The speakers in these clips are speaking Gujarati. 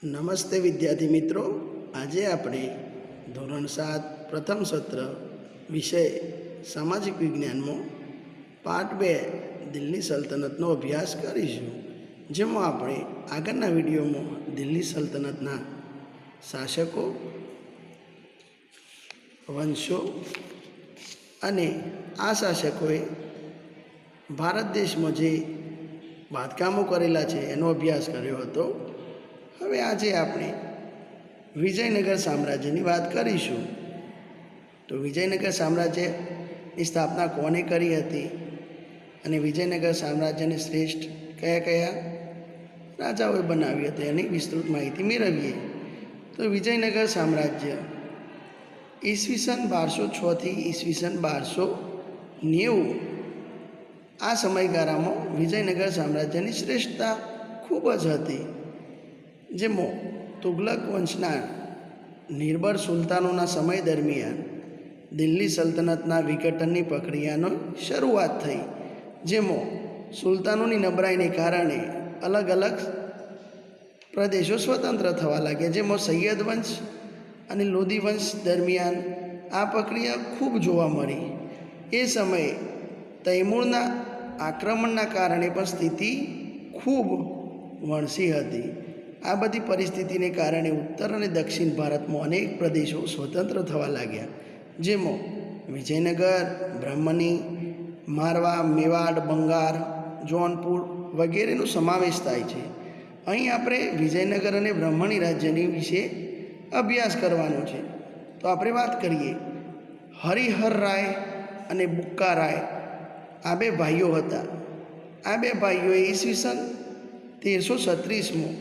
નમસ્તે વિદ્યાર્થી મિત્રો, આજે આપણે ધોરણ 7 પ્રથમ સત્ર વિષય સામાજિક વિજ્ઞાનમાં પાર્ટ 2 દિલ્હી સલ્તનતનો અભ્યાસ કરીશું, જેમાં આપણે આગળના વિડીયોમાં દિલ્હી સલ્તનતના શાસકો, વંશો અને આ શાસકોએ ભારત દેશમાં જે બાંધકામો કરેલા છે એનો અભ્યાસ કર્યો હતો। હવે આજે આપણે વિજયનગર સામ્રાજ્યની વાત કરીશું। તો વિજયનગર સામ્રાજ્યની સ્થાપના કોણે કરી હતી અને વિજયનગર સામ્રાજ્યને શ્રેષ્ઠ કયા કયા રાજાઓએ બનાવી હતી એની વિસ્તૃત માહિતી મેળવીએ। તો વિજયનગર સામ્રાજ્ય ઈસવીસન 1206 થી ઈસવીસન 1290 આ સમયગાળામાં વિજયનગર સામ્રાજ્યની શ્રેષ્ઠતા ખૂબ જ હતી, જેમાં તુગલક વંશના નિર્બળ સુલતાનોના સમય દરમિયાન દિલ્હી સલ્તનતના વિઘટનની પ્રક્રિયાનો શરૂઆત થઈ, જેમાં સુલતાનોની નબળાઈને કારણે અલગ અલગ પ્રદેશો સ્વતંત્ર થવા લાગ્યા, જેમાં સૈયદ વંશ અને લોધી વંશ દરમિયાન આ પ્રક્રિયા ખૂબ જોવા મળી। એ સમયે તૈમૂરના આક્રમણના કારણે પણ સ્થિતિ ખૂબ વણસી હતી। આ બધી પરિસ્થિતિને કારણે ઉત્તર અને દક્ષિણ ભારતમાં અનેક પ્રદેશો સ્વતંત્ર થવા લાગ્યા, જેમાં વિજયનગર, બ્રહ્મની, મારવા, મેવાડ, બંગાર, જૌનપુર વગેરેનો સમાવેશ થાય છે। અહીં આપણે વિજયનગર અને બ્રહ્મણી રાજ્યની વિશે અભ્યાસ કરવાનો છે। તો આપણે વાત કરીએ, હરિહર રાય અને બુક્કા રાય આ બે ભાઈઓ હતા। આ બે ભાઈઓએ ઈસવીસન 1336માં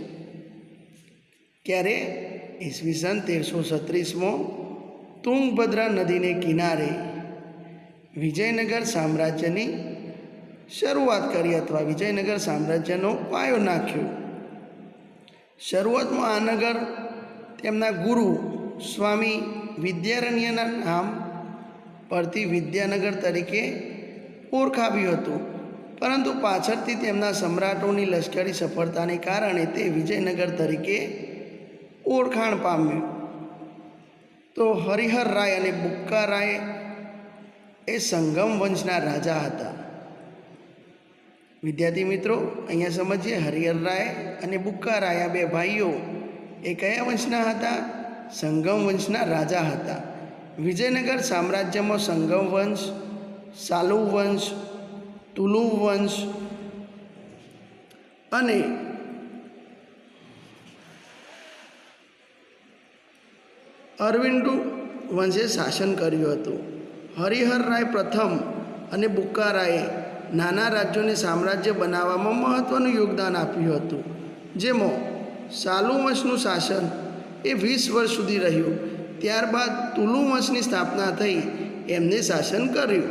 ઈસવીસન 1336માં તુંગભદ્રા નદીને કિનારે વિજયનગર સામ્રાજ્યની શરૂઆત કરી અથવા વિજયનગર સામ્રાજ્યનો પાયો નાખ્યો। શરૂઆતમાં આ નગર તેમના ગુરુ સ્વામી વિદ્યારણ્યના નામ પરથી વિદ્યાનગર તરીકે ઓળખાવ્યું હતું, પરંતુ પાછળથી તેમના સમ્રાટોની લશ્કરી સફળતાને કારણે તે વિજયનગર તરીકે ઓળખાણ પામ્યું। તો હરિહર રાય અને બુક્કા રાય એ સંગમ વંશના રાજા હતા। વિદ્યાર્થી મિત્રો, અહીંયા સમજીએ, હરિહર રાય અને બુક્કા રાય આ બે ભાઈઓ એ કયા વંશના હતા? સંગમ વંશના રાજા હતા। વિજયનગર સામ્રાજ્યમાં સંગમ વંશ, સાલુ વંશ, તુલુવ વંશ અને અરવિંદુ વંશે શાસન કર્યું હતું। હરિહર રાય પ્રથમ અને બુક્કા રાયે નાના રાજ્યોને સામ્રાજ્ય બનાવવામાં મહત્ત્વનું યોગદાન આપ્યું હતું, જેમાં સાલુ વંશનું શાસન એ 20 વર્ષ સુધી રહ્યું। ત્યારબાદ તુલુ વંશની સ્થાપના થઈ, એમને શાસન કર્યું।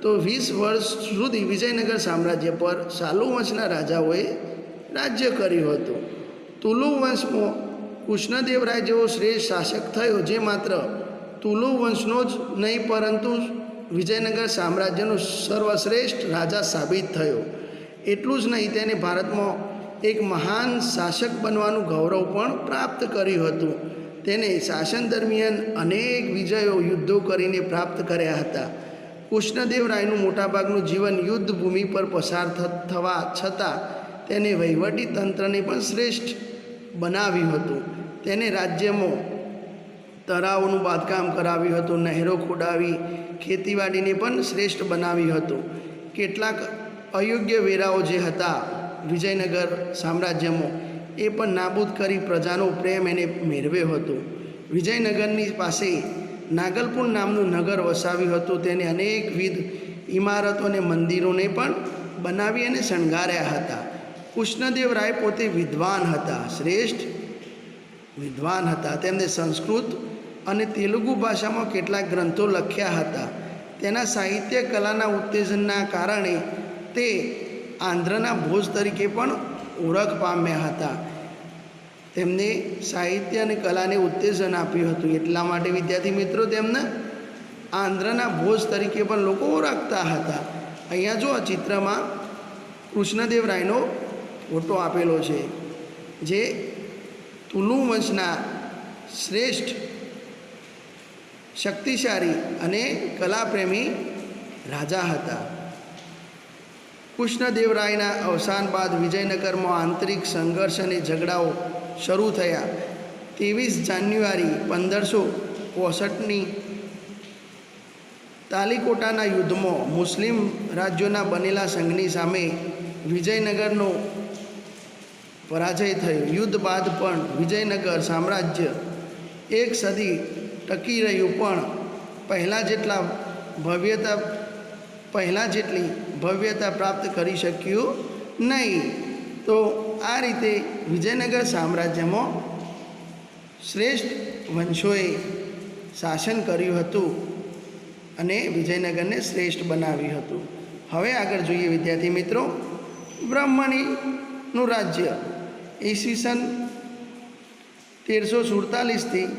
તો 20 વર્ષ સુધી વિજયનગર સામ્રાજ્ય પર સાલુ વંશના રાજાઓએ રાજ્ય કર્યું હતું। તુલુ વંશમાં કૃષ્ણદેવરાય જેવો શ્રેષ્ઠ શાસક થયો, જે માત્ર તુલુ વંશનો જ નહીં પરંતુ વિજયનગર સામ્રાજ્યનો સર્વશ્રેષ્ઠ રાજા સાબિત થયો। એટલું જ નહીં, તેને ભારતમાં એક મહાન શાસક બનવાનું ગૌરવ પણ પ્રાપ્ત કર્યું હતું। તેને શાસન દરમિયાન અનેક વિજયો યુદ્ધો કરીને પ્રાપ્ત કર્યા હતા। કૃષ્ણદેવરાયનું મોટાભાગનું જીવન યુદ્ધ ભૂમિ પર પસાર થવા છતાં તેને વહીવટી તંત્રને પણ શ્રેષ્ઠ બનાવ્યું હતું। તેને રાજ્યમાં તળાવોનું બાંધકામ કરાવ્યું હતું, નહેરો ખોદાવી ખેતીવાડીને પણ શ્રેષ્ઠ બનાવ્યું હતું। કેટલાક અયોગ્ય વેરાઓ જે હતા વિજયનગર સામ્રાજ્યમાં એ પણ નાબૂદ કરી પ્રજાનો પ્રેમ એને મેળવ્યો હતો। વિજયનગરની પાસે નાગલપુર નામનું નગર વસાવ્યું હતું। તેને અનેકવિધ ઇમારતો અને મંદિરોને પણ બનાવી અને શણગાર્યા હતા। કૃષ્ણદેવરાય પોતે વિદ્વાન હતા, શ્રેષ્ઠ વિદ્વાન હતા। તેમને સંસ્કૃત અને તેલુગુ ભાષામાં કેટલાક ગ્રંથો લખ્યા હતા। તેના સાહિત્ય કલાના ઉત્તેજનના કારણે તે આંધ્રના ભોજ તરીકે પણ ઓળખ પામ્યા હતા। તેમને સાહિત્ય અને કલાને ઉત્તેજન આપ્યું હતું, એટલા માટે વિદ્યાર્થી મિત્રો તેમને આંધ્રના ભોજ તરીકે પણ લોકો ઓળખતા હતા। અહીંયા જો આ ચિત્રમાં કૃષ્ણદેવરાયનો ફોટો આપેલો છે, જે તુલુ વંશના શ્રેષ્ઠ, શક્તિશાળી અને કલાપ્રેમી રાજા હતા. કૃષ્ણદેવરાયના અવસાન બાદ વિજયનગરમાં આંતરિક સંઘર્ષ અને ઝઘડાઓ શરૂ થયા. 23 જાન્યુઆરી 1565ની તાલીકોટાના યુદ્ધમાં મુસ્લિમ રાજ્યોના બનેલા સંઘની સામે વિજયનગરનો પરાજય થયો. યુદ્ધ બાદ પણ વિજયનગર સામ્રાજ્ય એક સદી ટકી રહ્યું, પણ પહેલાં જેટલી ભવ્યતા પ્રાપ્ત કરી શક્યું નહીં. તો આ રીતે વિજયનગર સામ્રાજ્યમાં શ્રેષ્ઠ વંશોએ શાસન કર્યું હતું અને વિજયનગરને શ્રેષ્ઠ બનાવ્યું હતું. હવે આગળ જોઈએ વિદ્યાર્થી મિત્રો, બ્રહ્મણીનું રાજ્ય ઈસવીસન 1347થી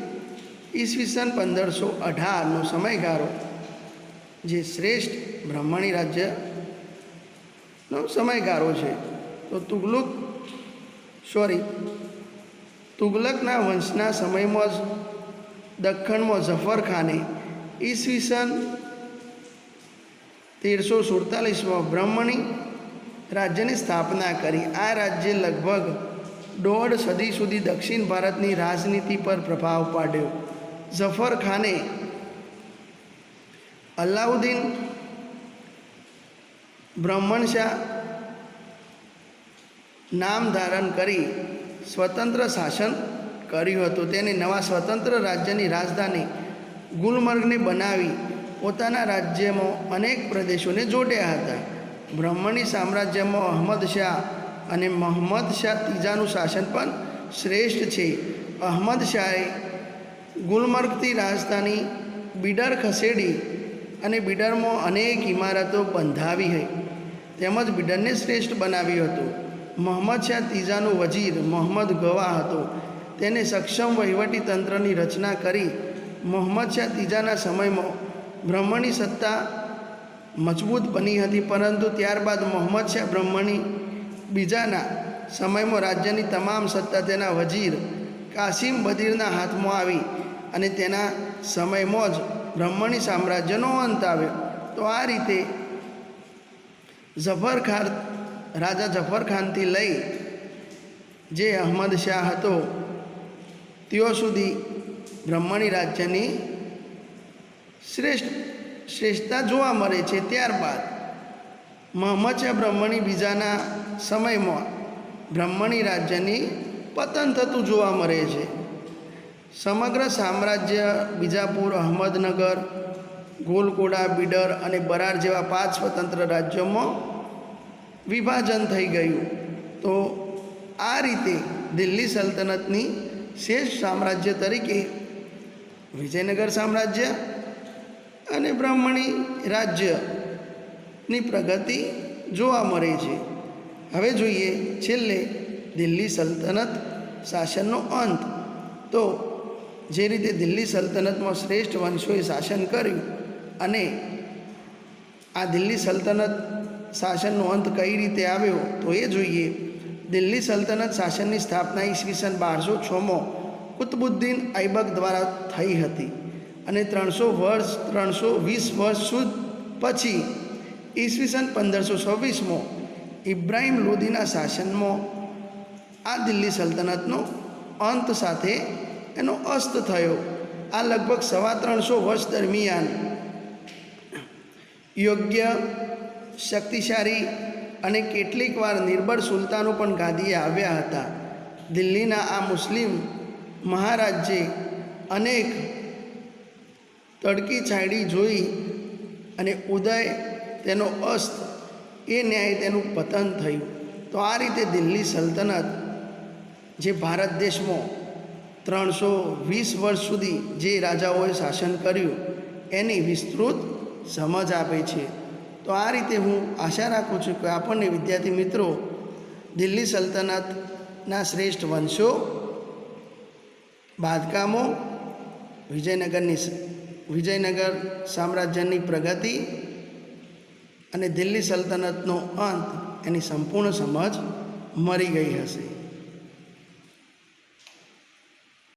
ઈસવીસન 1518નો સમયગાળો જે શ્રેષ્ઠ બ્રહ્મણી રાજ્યનો સમયગાળો છે. તો તુગલકના વંશના સમયમાં જ દખ્ખણમાં ઝફર ખાને ઈસવીસન 1347માં બ્રહ્મણી રાજ્યની સ્થાપના કરી. આ રાજ્ય લગભગ 1.5 સદી સુધી દક્ષિણ ભારતની રાજનીતિ પર પ્રભાવ પાડ્યો. ઝફર ખાને અલાઉદ્દીન બ્રહ્મણશાહ નામ ધારણ કરી સ્વતંત્ર શાસન કર્યું હતું. તેને નવા સ્વતંત્ર રાજ્યની રાજધાની ગુલમર્ગને બનાવી પોતાના રાજ્યમાં અનેક પ્રદેશોને જોડ્યા હતા. બ્રહ્મણી સામ્રાજ્યમાં અહમદ શાહ અને મહમ્મદ શાહ ત્રીજાનું શાસન પણ શ્રેષ્ઠ છે. અહમદ શાહે ગુલમર્ગથી રાજધાની બીડર ખસેડી અને બીડરમાં અનેક ઇમારતો બંધાવી હતી, તેમજ બીડરને શ્રેષ્ઠ બનાવ્યું હતું. મહમ્મદ શાહ ત્રીજાનો વજીર મોહમ્મદ ગવા હતો. તેને સક્ષમ વહીવટી તંત્રની રચના કરી. મોહમ્મદ શાહ ત્રીજાના સમયમાં બ્રહ્મણી સત્તા મજબૂત બની હતી, પરંતુ ત્યારબાદ મોહમ્મદ શાહ બ્રહ્મણી બીજાના સમયમાં રાજ્યની તમામ સત્તા તેના વજીર કાસિમ બદીરના હાથમાં આવી અને તેના સમયમાં જ બ્રહ્મણી સામ્રાજ્યનો અંત આવ્યો. તો આ રીતે રાજા ઝફરખાનથી લઈ જે અહમદ શાહ હતો ત્યાં સુધી બ્રહ્મણી રાજ્યની શ્રેષ્ઠતા જોવા મળે છે. ત્યારબાદ મોહમ્મદ શાહ બ્રહ્મણી બીજાના સમયમાં બ્રહ્મણી રાજ્યની પતન થતું જોવા મળે છે. સમગ્ર સામ્રાજ્ય બીજાપુર, અહમદનગર, ગોલકોડા, બીડર અને બરાર જેવા 5 સ્વતંત્ર રાજ્યોમાં વિભાજન થઈ ગયું. તો આ રીતે દિલ્હી સલ્તનતની શ્રેષ્ઠ સામ્રાજ્ય તરીકે વિજયનગર સામ્રાજ્ય અને બ્રહ્મણી રાજ્યની પ્રગતિ જોવા મળે છે. હવે જોઈએ છેલ્લે દિલ્હી સલ્તનત શાસનનો અંત. તો જે રીતે દિલ્હી સલ્તનતમાં શ્રેષ્ઠ વંશોએ શાસન કર્યું અને આ દિલ્હી સલ્તનત શાસનનો અંત કઈ રીતે આવ્યો તો એ જોઈએ. દિલ્હી સલ્તનત શાસનની સ્થાપના ઈસવીસન 1206માં કુતબુદ્દીન ઐબક દ્વારા થઈ હતી અને 320 વર્ષ પછી ઈસવીસન 1526માં ઇબ્રાહિમ લોદીના શાસનમાં આ દિલ્હી સલ્તનતનો અંત સાથે એનો અસ્ત થયો. આ લગભગ 350 વર્ષ દરમિયાન યોગ્ય, શક્તિશાળી અને કેટલીક વાર નિર્બળ સુલતાનો પણ ગાદીએ આવ્યા હતા. દિલ્હીના આ મુસ્લિમ મહારાજ્યે અનેક તડકી છાંયડી જોઈ અને ઉદય તેનો અસ્ત, એ ન્યાય તેનું પતન થયું. તો આ રીતે દિલ્હી સલ્તનત જે ભારત દેશમાં 320 વર્ષ સુધી જે રાજાઓએ શાસન કર્યું એની વિસ્તૃત સમજ આપે છે. તો આ રીતે હું આશા રાખું છું કે આપણને વિદ્યાર્થી મિત્રો દિલ્હી સલ્તનતના શ્રેષ્ઠ વંશો, બાંધકામો, વિજયનગર સામ્રાજ્યની પ્રગતિ અને દિલ્હી સલ્તનતનો અંત એની સંપૂર્ણ સમજ મળી ગઈ હશે.